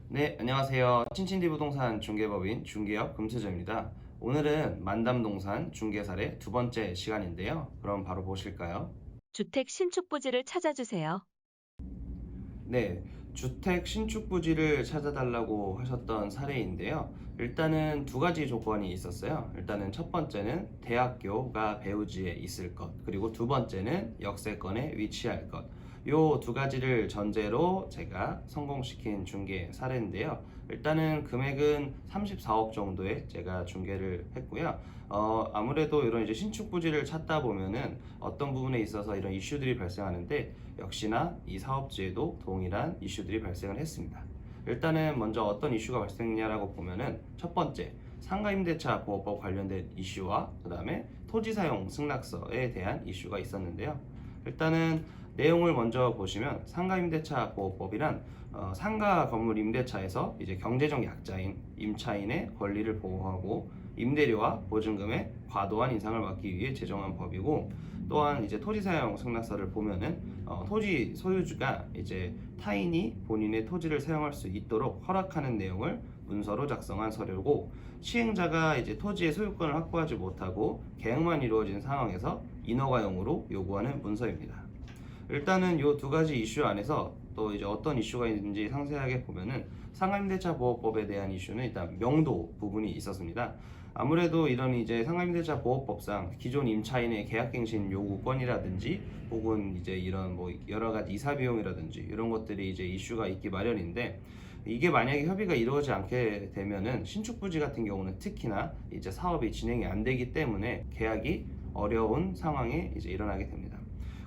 네, 안녕하세요. 친친디 부동산 중개법인 중개업 금태조입니다. 오늘은 만담동산 중개 사례 두 번째 시간인데요. 그럼 바로 보실까요? 주택 신축 부지를 찾아주세요. 네, 주택 신축 부지를 찾아달라고 하셨던 사례인데요. 일단은 두 가지 조건이 있었어요. 일단은 첫 번째는 대학교가 배후지에 있을 것, 그리고 두 번째는 역세권에 위치할 것. 요 두 가지를 전제로 제가 성공시킨 중개 사례인데요. 일단은 금액은 34억 정도에 제가 중개를 했고요. 아무래도 이런 이제 신축 부지를 찾다 보면은 어떤 부분에 있어서 이런 이슈들이 발생하는데 역시나 이 사업지에도 동일한 이슈들이 발생을 했습니다. 일단은 먼저 어떤 이슈가 발생했냐라고 보면은 첫 번째, 상가임대차 보호법 관련된 이슈와 그 다음에 토지사용 승낙서에 대한 이슈가 있었는데요. 일단은 내용을 먼저 보시면 상가임대차 보호법이란 상가 건물 임대차에서 이제 경제적 약자인 임차인의 권리를 보호하고 임대료와 보증금의 과도한 인상을 막기 위해 제정한 법이고, 또한 이제 토지사용 승낙서를 보면은 토지 소유주가 이제 타인이 본인의 토지를 사용할 수 있도록 허락하는 내용을 문서로 작성한 서류고, 시행자가 이제 토지의 소유권을 확보하지 못하고 계약만 이루어진 상황에서 인허가용으로 요구하는 문서입니다. 일단은 이 두 가지 이슈 안에서 또 이제 어떤 이슈가 있는지 상세하게 보면은 상가임대차 보호법에 대한 이슈는 일단 명도 부분이 있었습니다. 아무래도 이런 이제 상가임대차 보호법상 기존 임차인의 계약갱신 요구권이라든지 혹은 이제 이런 뭐 여러 가지 이사 비용이라든지 이런 것들이 이제 이슈가 있기 마련인데, 이게 만약에 협의가 이루어지지 않게 되면은 신축 부지 같은 경우는 특히나 이제 사업이 진행이 안 되기 때문에 계약이 어려운 상황이 이제 일어나게 됩니다.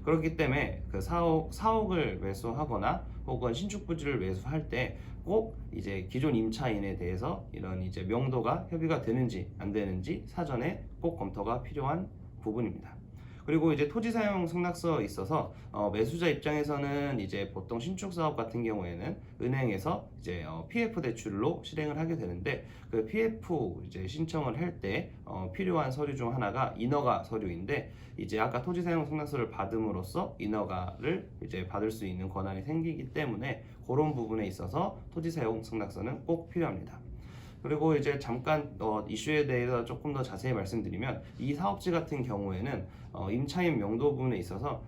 그렇기 때문에 그 사옥을 매수하거나 혹은 신축 부지를 매수할 때 꼭 이제 기존 임차인에 대해서 이런 이제 명도가 협의가 되는지 안 되는지 사전에 꼭 검토가 필요한 부분입니다. 그리고 이제 토지 사용 승낙서에 있어서 매수자 입장에서는 이제 보통 신축 사업 같은 경우에는 은행에서 이제 PF 대출로 실행을 하게 되는데, 그 PF 이제 신청을 할 때 필요한 서류 중 하나가 인허가 서류인데, 이제 아까 토지 사용 승낙서를 받음으로써 인허가를 이제 받을 수 있는 권한이 생기기 때문에 그런 부분에 있어서 토지 사용 승낙서는 꼭 필요합니다. 그리고 이제 잠깐 이슈에 대해서 조금 더 자세히 말씀드리면, 이 사업지 같은 경우에는 임차인 명도 부분에 있어서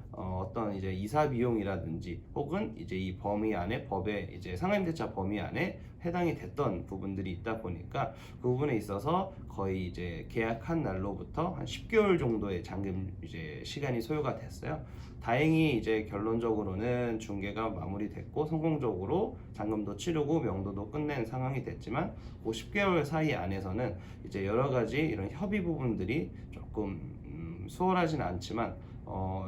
떤 이제 이사 비용이라든지 혹은 이제 이 범위 안에 법에 이제 상가임대차 범위 안에 해당이 됐던 부분들이 있다 보니까 그 부분에 있어서 거의 이제 계약한 날로부터 한 10개월 정도의 잠금 이제 시간이 소요가 됐어요. 다행히 이제 결론적으로는 중개가 마무리됐고 성공적으로 잔금도 치르고 명도도 끝낸 상황이 됐지만, 그 10개월 사이 안에서는 이제 여러 가지 이런 협의 부분들이 조금 수월하진 않지만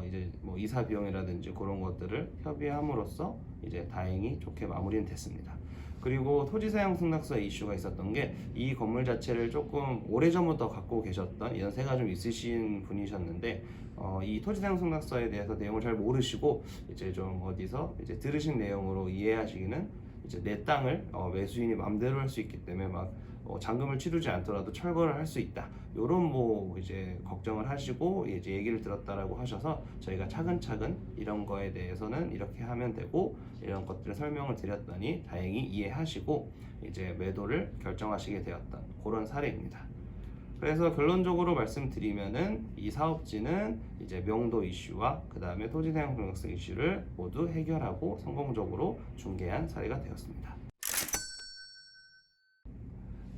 이제 뭐 이사 비용이라든지 그런 것들을 협의함으로써 이제 다행히 좋게 마무리는 됐습니다. 그리고 토지 사용 승낙서 이슈가 있었던 게, 이 건물 자체를 조금 오래전부터 갖고 계셨던 연세가 좀 있으신 분이셨는데 이 토지 사용 승낙서에 대해서 내용을 잘 모르시고 이제 좀 어디서 이제 들으신 내용으로 이해하시기는, 이제 내 땅을 매수인이 마음대로 할 수 있기 때문에 막 잔금을 치르지 않더라도 철거를 할 수 있다, 요런 뭐 이제 걱정을 하시고 이제 얘기를 들었다라고 하셔서 저희가 차근차근 이런 거에 대해서는 이렇게 하면 되고 이런 것들을 설명을 드렸더니 다행히 이해하시고 이제 매도를 결정하시게 되었던 그런 사례입니다. 그래서 결론적으로 말씀드리면은 이 사업지는 이제 명도 이슈와 그 다음에 토지 사용 변경세 이슈를 모두 해결하고 성공적으로 중개한 사례가 되었습니다.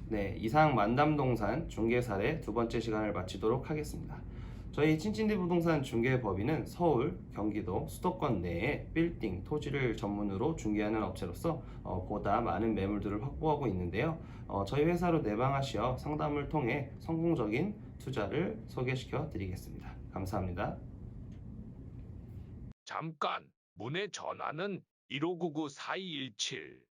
네, 이상 만담동산 중개 사례 두 번째 시간을 마치도록 하겠습니다. 저희 친친디 부동산 중개법인은 서울, 경기도, 수도권 내에 빌딩, 토지를 전문으로 중개하는 업체로서 보다 많은 매물들을 확보하고 있는데요. 저희 회사로 내방하시어 상담을 통해 성공적인 투자를 소개시켜 드리겠습니다. 감사합니다. 잠깐, 문의 전화는 1599-4217.